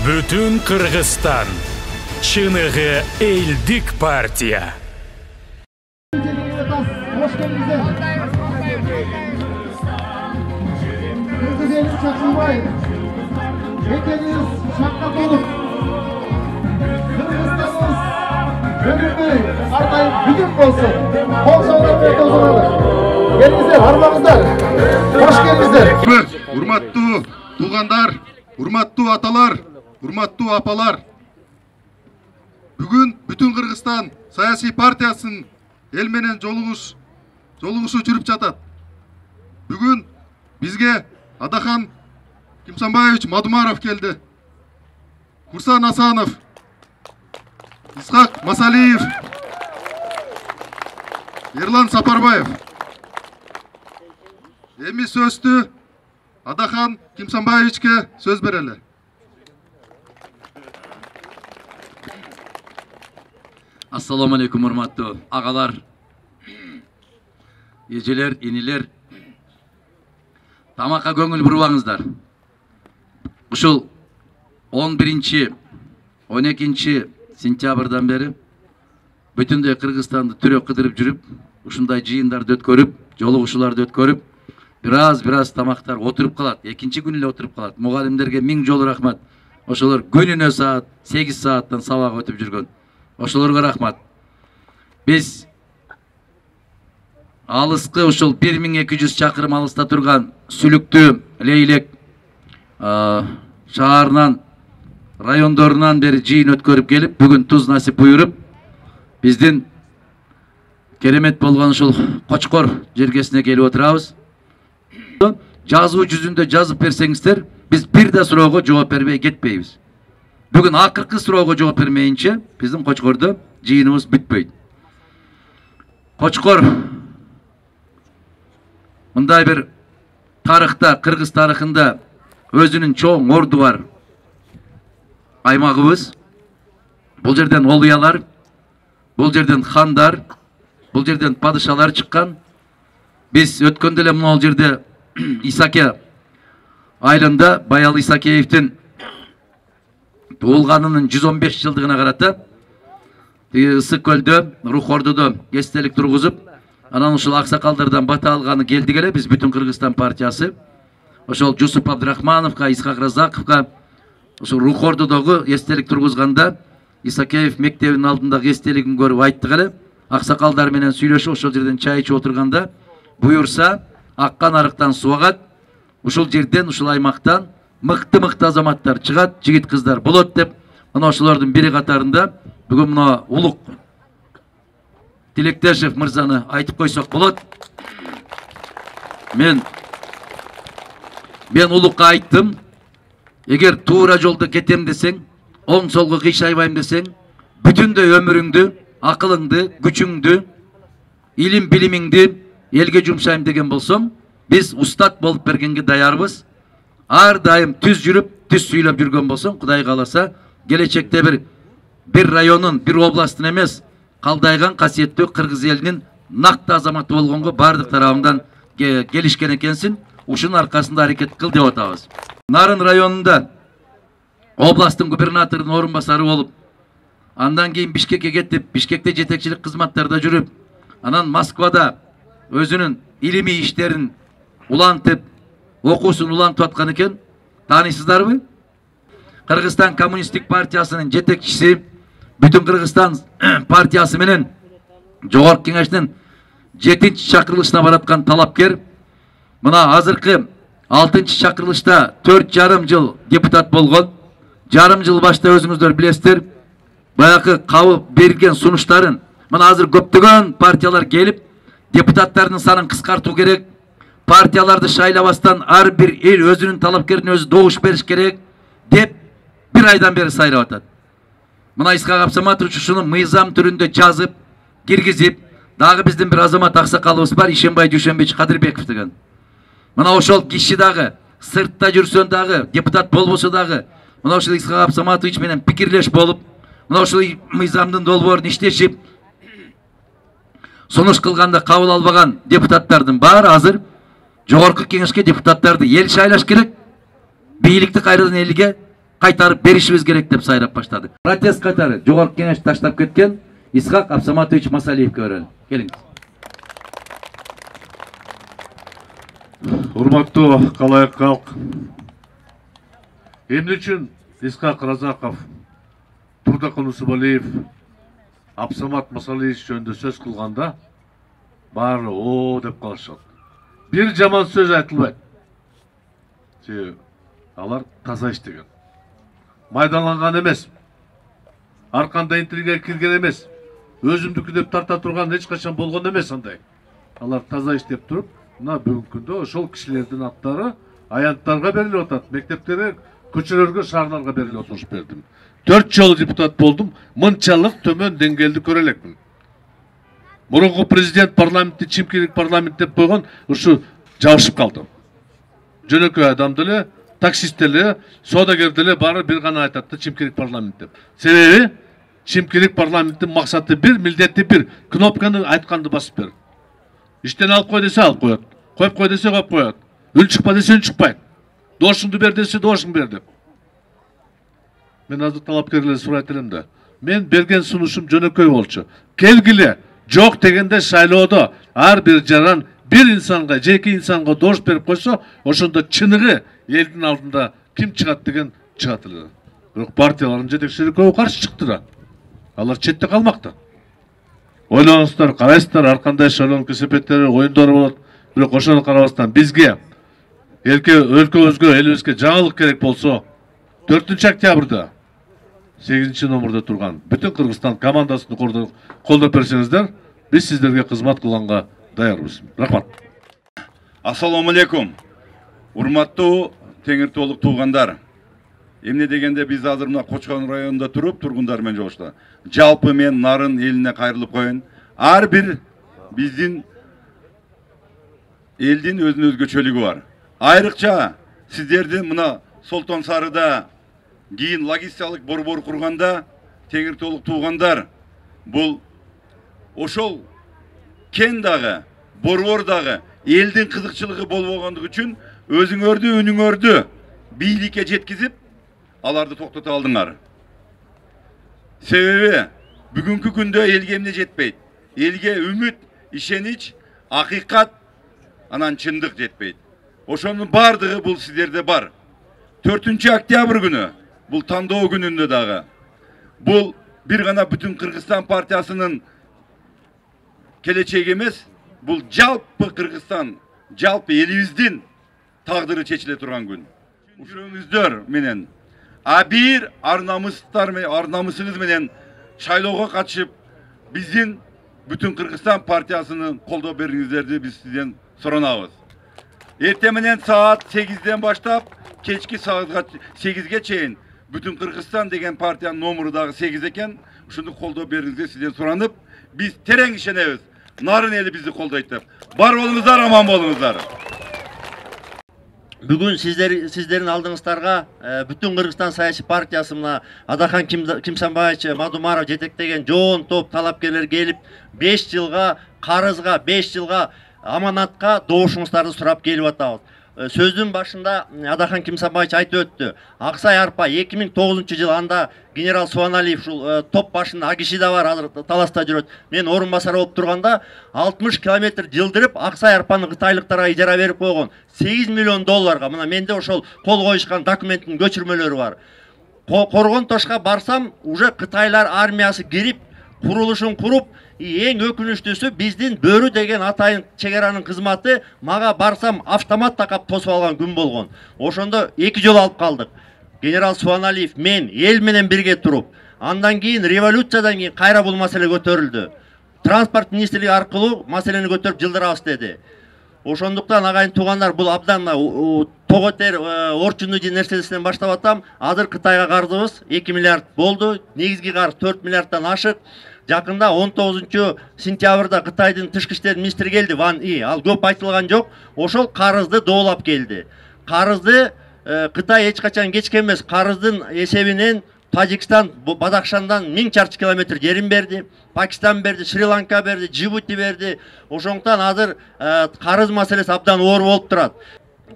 Бүтін Қырғызстан. Чынығы элдик партия. Hoş geldiniz. Kırgız elin çakılmayın. Beklediğiniz şapka dolup. Kırgızstanımız gönüllü, artayıp bütün olsun. Kol sağlamaya tozulalı. Gelinizler, harmanızlar. Hoş geldinizler. Hurmatlı tuğanlar, hurmatlı atalar, hurmatlı apalar. Bugün bütün Kırgızstan siyasi partiyasının elmenen жолугушуу жүрүп жатат. Бүгүн бизге Адахан Кимсанбаевич Мадумаров келди. Курсан Асанов, Исхак Масалиев, Ерлан Сапарбаев. Эми сөздү Адахан Кимсанбаевичке сөз берели. Assalamu alaikum hurmatlı ağalar, eceler, iniler, tamaka көңіл бурбаңыздар. Ушул 11-12 сентябрдан бери бүтүндөй Кыргызстанды түрөк кыдырып жүрүп, ушундай жыйындарды өткөрүп, жолугушууларды өткөрүп, бираз тамактар отуруп калат. Экинчи күнү эле отуруп калат. Мугалимдерге миң жолу рахмат. Ошолор күнүнө саат 8 сааттан сабак өтүп жүргөн. Ошолорго рахмат. Биз алыскы ушул 1200 чакырым алыста турган Сүлүктүү, Лейлек шаарынан, райондорунан бери жыйын өткөрүп келип, бүгүн туз насип буйруп, биздин керемет болгон ушул Кочкор жергесине келип отурабыз. Жазуу жүзүндө жазып берсеңиздер, биз бир да суроого жооп бербей кетпейбиз. Бүгүн акыркы суроого жооп бермейинче биздин Кочкордо жыйыныбыз бүтпөйт. Кочкор мындай бир тарыхта, Кыргыз тарыхында өзүнүн чоң орду бар аймагыбыз. Бул жерден олуялар, бул жерден хандар, бул жерден падышалар чыккан. Биз өткөндө эле мына жерде Исаке айылында Баял Исакеевдин туылганынын 115 жылдыгына карата Ысык көлдө, Рух Ордодо эстелик тургузуп, анан ушул аксакалдардан бата алганы келдик эле биз бүтүн Кыргызстан партиясы. Ошол Жусуп Абдрахмановго, Исхак Разаковго ошол Рух Ордодогу эстелик тургузганда Исакеев мектебинин алдындагы эстелигин көрүп айттык эле. Аксакалдар менен сүйлөшүп ошол жерден чай ичип отурганда буюрса аккан арыктан суу агат. Ушул жерден, ушул аймактан мыкты азаматтар чыгат, жигит кыздар болот деп, мына ошолордун бири катарында бүгүн мына Улук Тилектешев мырзаны айтып койсок болот. Мен Улукка айттым, эгер туура жолдо кетем десең, оң солго кыйшайбайм десең, бүтүндөй өмүрүңдү, акылыңды, күчүңдү, илим билимиңди элге жумшайм деген болсоң, биз устат болуп бергенге даярбыз. Ар дайым түз жүрүп, түз сүйлөп жүргөн болсоң, Кудай кааласа, келечекте бир районун, бир областтын эмес, калдайган касиеттүү Кыргыз элинин накты азаматы болгонго бардык тарабыңдан келишкен экенсиң. Ушунун аркасында аракет кыл деп атабыз. Нарын районунда областтын губернаторунун орун басары болуп, андан кийин Бишкекке кетип, Бишкекте жетекчилик кызматтарда жүрүп, анан Москвада өзүнүн илимий иштерин улантып, окуусун улантып аткан экен. Тааныйсыздарбы? Кыргызстан коммунисттик партиясынын жетекчиси, бүтүн Кыргызстан партиясы менен Жогорку Кеңештин 7-чи чакырылышына бараткан талапкер. Мына азыркы 6-чы чакырылышта 4,5 жыл депутат болгон. Жарым жыл башта өзүңүздөр билесиздер, баягы кабыл берген сунуштарын мына азыр көптөгөн партиялар келип, депутаттардын санын кыскартуу керек, партияларды шайлабастан ар бир эл өзүнүн талапкерине өзү добуш бериш керек деп бир айдан бери сайрап атат. Мына Исхак Абсаматович ушуну мыйзам түрүндө жазып, киргизип, дагы биздин бир азамат аксакалыбыз бар, Ишенбай Дүйшөнбеч Кадырбеков деген. Мына ошол киши дагы сыртта жүрсөн дагы, депутат болбосо дагы, мына ошол Исхак Абсаматович менен пикирлеш болуп, мына ошол мыйзамдын долбоорун иштешип, сунуш кылганда кабыл албаган депутаттардын баары азыр Жогорку Кеңешке депутаттарды ел шайлаш керек, бийликти кайрадан элге кайтарып беришибиз керек деп сайрап баштады. Протест катары жогорку кеңеш таштап кеткен Исхак Абсаматович Масалиевке берели. Келиңиз. Урматтуу калайык калк. Эмне үчүн Исхак Разаков, Турдакун Усубалиев, Абсамат Масалиевич жөнүндө сөз кылганда баары о деп калышат. Бир жаман сөз айтылбайт. Алар таза иштеген. Майдаланган эмес. Арканда интрига кирген эмес. Өзүмдүкү деп тарта турган эч качан болгон эмес андай. Алар таза иштеп туруп, мына бүгүнкү күндө ошол кишилердин аттары аянттарга берилип атат. Мектептерге, көчөлөргө, шаарларга берилип отуруш бердим. 4 жолу депутат болдум. Мынчалык төмөн деңгээлди көрө элекмин. Мурунку президент парламентти чимкилик парламент деп койгон ушу жабышып калды. Жөнөкөй адам деле, таксист деле, соодагер деле баары бир гана айтат да чимкилик парламент деп. Себеби чимкилик парламенттин максаты бир, милдети бир. Кнопканы айтканды басып бер. Иштен алып кой десе алып коет. Коюп кой десе коюп коет. Үн чыкпа десе үн чыкпайт. Дошуңду бер десе дошуң бер деп. Мен азыр талапкерлерди сурайт элем да. Мен берген сунушум жөнөкөй болчу. Келгиле, жок дегенде шайлоодо ар бир жаран бир инсанга, жеке инсанга дош берип койсо, ошондо чыныгы элдин алдында ким чыгат деген чыгат эле. Бирок партиялардын жетекчилери көбү каршы чыкты да. Алар четте калмакта. Ойлоңуздар, карайсыздар, ар кандай шайлоонун кесепеттери, оюндары болот. Бирок ошону карабастан бизге өлкөбүзгө, элибизге жаңылык керек болсо, 4 октябрда 8 номерде турган бүтүн Кыргызстан командасын колдоп берсеңиздер, биз сиздерге кызмат кылганга даярбыз. Рахмат. Ассаламу алейкум. Урматтуу теңир толук туугандар. Эмне дегенде биз азыр мына Кочкон районунда туруп тургундар менен жолушту. Жалпы мен нарын элине кайрылып коюн. Ар бир биздин элдин өзүнүн өзгөчөлүгү бар. Айрыкча сиздердин мына Солтон Сарыда кийин логистикалык борбор курганда теңир толук туугандар, бул ошол кен дагы, борбор дагы элдин кызыкчылыгы болбогондугу үчүн өзүңөрдү, үнүңөрдү бийликке жеткизип, аларды токтото алдыңар. Себеби бүгүнкү күндө элге эмне жетпейт? Элге үмүт, ишенич, акыйкат, анан чындык жетпейт. Ошонун бардыгы бул сиздерде бар. 4 октябрь күнү, бул тандоо күнүндө дагы. Бул бир гана бүтүн Кыргызстан партиясынын келечеги эмес, бул жалпы Кыргызстан, жалпы элибиздин тагдыры чечиле турган күн. Жүрөңүздөр менен, бир арнамысыңыз менен шайлоого катышып, биздин бүтүн Кыргызстан партиясынын колдоо бериңиздерди биз сизден суранабыз. Эртең менен саат 8-ден баштап, кечки саат 8-ге чейин бүтүн Кыргызстан деген партиянын номеру дагы 8 экен. Ушуну колдоо бериңизге сизден суранып, биз терең ишенебиз. Нарын эли бизди колдойт деп. Бар болуңуздар, аман болуңуздар. Бүгүн сиздердин алдыңыздарга бүтүн Кыргызстан саясий партиясы мына Адахан Кимсанбаевич Мадумаров жетектеген жоон топ талапкерлер келип 5 жылга карызга, 5 жылга аманатка добушуңуздарды сурап келип атабыз. Сөздүн башында Адахан Кимсанбаевич айтып өттү. Аксай арпа 2009 жыл анда генерал Суаналиев ушул топ башында Агишида бар, азыр таласта жүрөт. Мен орун басар болуп турганда 60 километр жылдырып Аксай арпаны кытайлыктарга ижара берип койгон. 8 миллион долларга. Мына менде ошол кол коюшкан документтин көчүрмөлөрү бар. Коргон Тошко барсам, уже кытайлар армиясы кирип, курулушун куруп, эң өкүнүчтүүсү биздин Бөрү деген атайын чегаранын кызматы мага барсам автомат такап тосуп алган күн болгон. Ошондо 2 жол алып калдык. Генерал Суаналиев мен эл менен бирге туруп, андан кийин революциядан кийин кайра бул маселе көтөрүлдү. Транспорт министрлиги аркылуу маселени көтөрүп жылдырабыз деди. Ошондуктан агайын туугандар, бул абдан тоготер орчундуу нерсесинен баштап атам. Азыр Кытайга карызыбыз 2 миллиард болду. Негизги карыз 4 миллиарддан ашык. Жакында 19 сентябрда Кытайдын тышкы иштер министри келди, Ван И. Ал көп айтылган жок. Ошол карызды доолап келди. Карызды Кытай эч качан кечкен эмес. Карыздын эсебинен Тажикстан Бадахшандан 1000 чарчы километр жерин берди. Пакистан берди, Шри-Ланка берди, Джибути берди. Ошондуктан азыр карыз маселеси абдан оор болуп турат.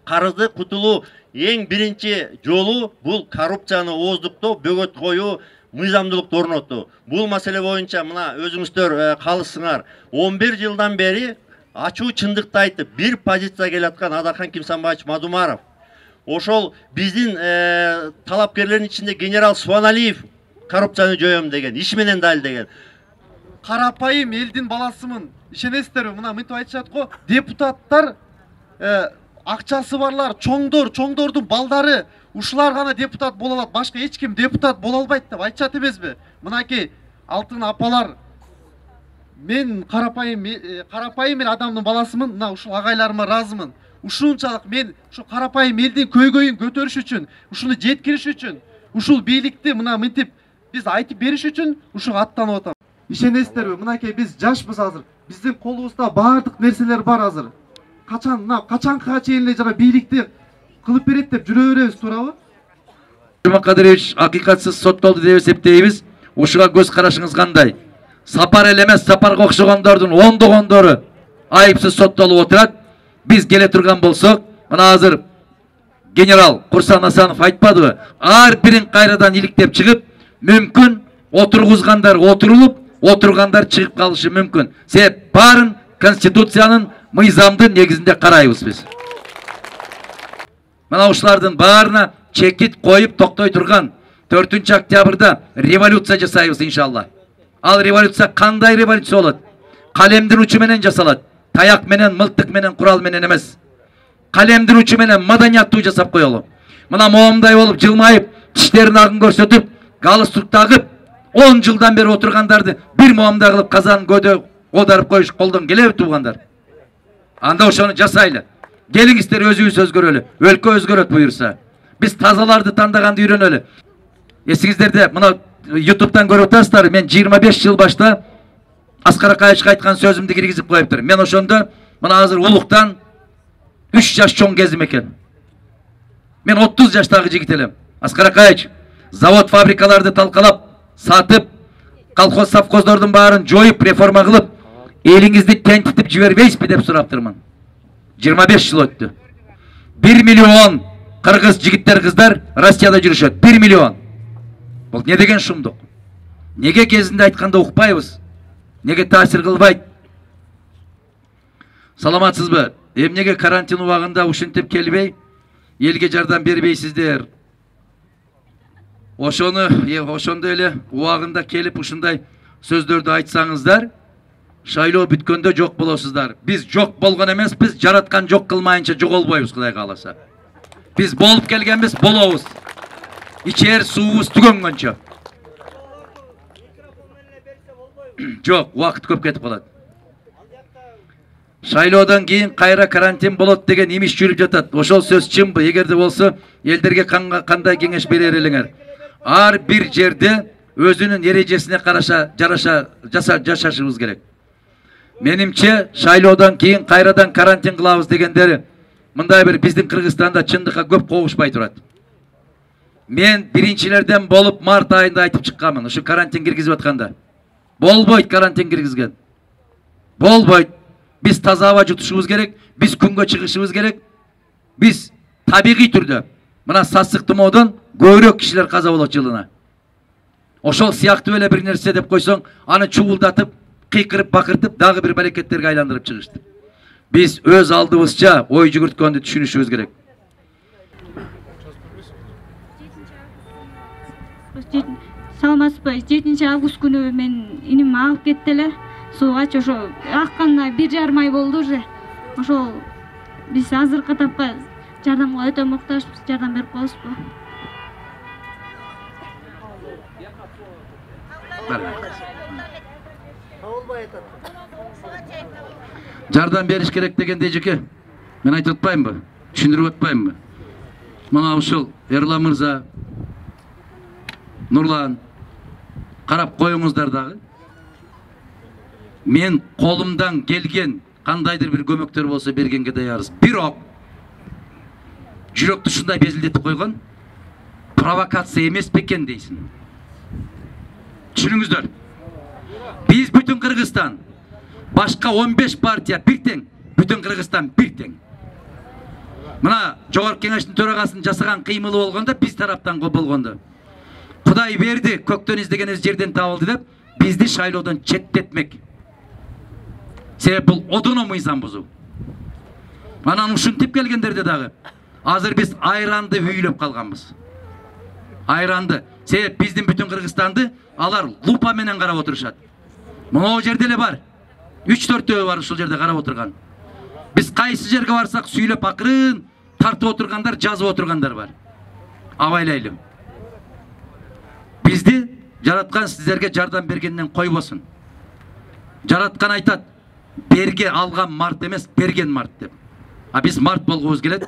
Карызды кутулуу эң биринчи жолу бул коррупцияны ооздуктоо, бөгөт коюу, мыйзамдуулукту орнотуу. Бул маселе боюнча мына өзүңүздөр калысыңар. 11 жылдан бери ачуу чындыкты айтып, бир позиция келаткан Адахан Кимсанбаевич Мадумаров. Ошол биздин талапкерлердин ичинде генерал Суаналиев коррупцияны жоём деген, иш менен далилдеген. Карапайым элдин баласымын. Ишенесиздерби? Мына мынтип айтышат го, депутаттар акчасы барлар, чоңдордун балдары ушулар гана депутат боло алат, башка эч ким депутат боло албайт деп айтышат эмеспи? Мынакей алтын апалар, мен карапайым эл адамдын баласымын, мына ушул агайларыма ыраазымын. Ушунчалык мен ушу карапайым элдин көйгөйүн көтөрүш үчүн, ушуну жеткириш үчүн, ушул бийликти мына мынтип биз айтып бериш үчүн ушуга аттанып атам. Ишенесиздерби? Мынакей биз жашпыз азыр. Биздин колубузда баардык нерселер бар азыр. Качанга чейин эле жана бийликти кылып берет деп жүрө беребиз, туурабы? Жумакадырович акыйкатсыз соттолду деп эсептейбиз. Ушуга көз карашыңыз кандай? Сапар эле эмес, сапарга окшогондордун ондогондору айыпсыз соттолуп отурат. Биз келе турган болсок, мына азыр генерал Курсан Асанов айтпадыбы? Ар бирин кайрадан иликтеп чыгып, мүмкүн отургузгандар отурулуп, отургандар чыгып калышы мүмкүн. Себеп баарын конституциянын мыйзамдын негизинде карайбыз биз. Мына ушулардын баарына чекит коюп токтой турган 4 октябрда революция жасайбыз иншалла. Ал революция кандай революция болот? Калемдин учу менен жасалат. Таяк менен, мылтык менен, курал менен эмес. Калемдин учу менен маданияттуу жасап коелу. Мына моомдай болуп жылмайып, тиштерин агын көрсөтүп, галстук тагып, 10 жылдан бери отургандарды бир моомдай кылып казан көдө оодарып коюш колдон келеби туугандар? Анда ошону жасайлы. Келиңиздер өзүбүз өзгөрөлү. Өлкө өзгөрөт буюрса. Биз тазаларды тандаганды үйрөнөлү. Эсиңиздерде мына YouTube'дан көрүп атасыздар, мен 25 жыл башта Аскар Акаевичке айткан сөзүмдү киргизип коюптур. Мен ошондо мына азыр улуктан 3 жаш чоң кезим экен. Мен 30 жаштагы жигит элем. Аскар Акаевич завод фабрикаларды талкалап, сатып, колхоз совхоздордун баарын жоюп, реформа кылып, элиңизди тентитип жибербейсизби деп сураптырмын. 25 жыл өттү. 1 миллион кыргыз жигиттер кыздар Россияда жүрүшөт. 1 миллион. Бул не деген шумдук? Неге кезинде айтканда укпайбыз? Неге таасир кылбайт? Саламатсызбы? Эмнеге карантин убагында ушинтип келбей, элге жардам бербейсиздер? Ошондой эле убагында келип ушундай сөздөрдү айтсаңыздар, шайлоо бүткөндө жок болосуздар. Биз жок болгон эмеспиз, жараткан жок кылмайынча жоголбойбуз, Кудай кааласа. Биз болуп келгенбиз, болобуз. İçer suğumuz tükөнгөнчө. Жок, убакыт көп кетип калат. Шайлоодон кийин кайра карантин болот деген имиш жүрүп жатат. Ошол сөз чынбы? Эгерде болсо, элдерге кандай кеңеш берер элеңер? Ар бир жерде өзүнүн эрежесине караша жашашыбыз керек. Менимче, шайлоодон кийин кайрадан карантин кылабыз дегендери мындай бир биздин Кыргызстанда чындыкка көп когушпай турат. Мен биринчилерден болуп март айында айтып чыкканмын, ушу карантин киргизип атканда. Болбойт карантин киргизген. Болбойт. Биз таза аба жутушубуз керек, биз күнгө чыгышыбыз керек. Биз табигый түрдө мына сасык тумоодон көбүрөөк кишилер каза болот жылына. Ошол сыяктуу эле бир нерсе деп койсоң, аны чуулдатып, кыйкырып, бакыртып, дагы бир барекеттерге айландырып чыгышты. Биз өз алдыбызча ой жүгүрткөндү түшүнүшүбүз керек. Саламатсызбы? 7 август күнү мен иним агып кетти эле. Суугач ошо акканына 1,5 ай болду уже. Ошол биз азыркы этапка жардамга өтө муктажбыз. Жардам берип коесузбу? Жардам бериш керек дегенде жеке. Мен айтып атпаймынбы? Түшүндүрүп атпаймынбы? Мына ушул Эрлан мырза, Нурлан, карап коюңуздар дагы. Мен колумдан келген кандайдыр бир көмөктөр болсо бергенге даярбыз. Бирок жүрөктү ушундай безилдетип койгон провокация эмес бекен дейсин. Түшүнүңүздөр. Биз бүтүн Кыргызстан, башка 15 партия бир тең, бүтүн Кыргызстан бир тең. Мына жогорку кеңештин төрагасынын жасаган кыймылы болгондо биз тараптан болгондо. Кудай берди, көктөн издегенибиз жерден табылды деп бизди шайлоодон четтетмек. Себеп бул одоно мыйзам бузуу. Анан ушинтип келгендерде дагы азыр биз айранды үйлөп калганбыз. Айранды. Себеп биздин бүтүн Кыргызстанды алар лупа менен карап отурушат. Могу жерде эле бар. 3-4 бар ушул жерде карап отурган. Biz qaysı жерге барсак сүйлөп акырын тартып отургандар, жазып отургандар бар. Абайлайлы. Бизди жараткан сиздерге жардам бергенден койбосун. Жараткан айтат, берге алган март эмес, берген март деп. А биз март болгубуз келет.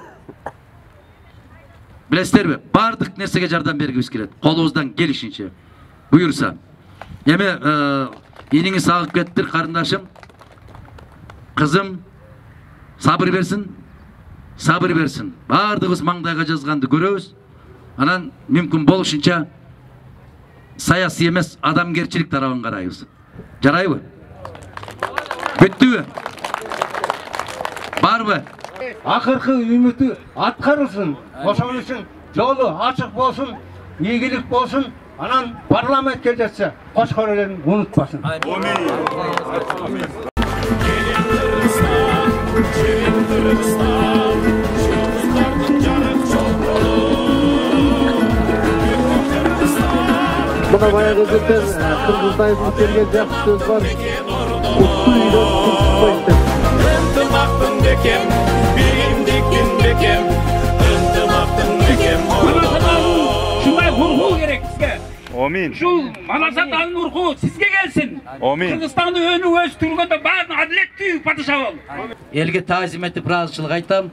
Билесиздерби? Бардык нерсеге жардам бергибиз келет. Колубуздан келишинче. Буюрса. Эме иниңиз агып кеттир, карындашым. Кызым сабыр берсин, сабыр берсин. Бардыгыбыз маңдайга жазганды көрөбүз. Анан мүмкүн болушунча саясий эмес, адамгерчилик тарабын карайбыз. Жарайбы? Бүттүбү? Барбы? Акыркы үмүтү аткарылсын. Ошол үчүн жолу ачык болсун, ийгилик болсун. Анан парламентке жетсе, кош көрөлөрүн унутпасын. Buna bayağı gazetten Kırgızday'ın kelgen жақсы söz var. Utlu үйden kurtulmayın. Ынтымақтың бекем, бейімдіктің бекем, ынтымақтың бекем. Шундай ургу керек сізге. Амин. Шул Манасатанын ургу сізге келсин. Амин. Кыргызстанды өнү өстүргөндө баарын адилеттүү падыша бол. Элге таазим этип ыраазычылык айтам.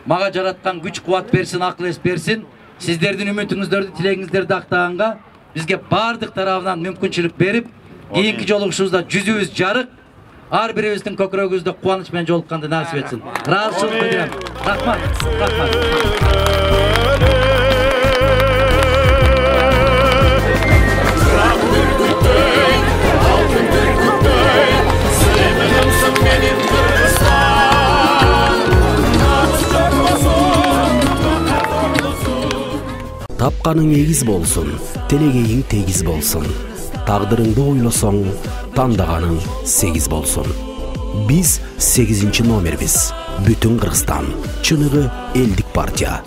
Мага жараткан күч кубат берсин, акыл эс берсин. Сиздердин үмүтүңүздөрдү, тилегиңиздерди актаганга бизге бардык тарабынан мүмкүнчүлүк берип, кийинки жолугушубузда жүзүбүз жарык, ар бирибиздин көкүрөгүбүздө кубаныч менен жолукканды насип этсин. Ыраазычылык билдирем. Рахмат. Рахмат. Тапканың эгиз болсун, телегейиң тегиз болсун. Тагдырыңды ойлосоң, тандаганың 8 болсун. Биз 8-номербиз. Бүтүн Кыргызстан. Чыныгы элдик партия.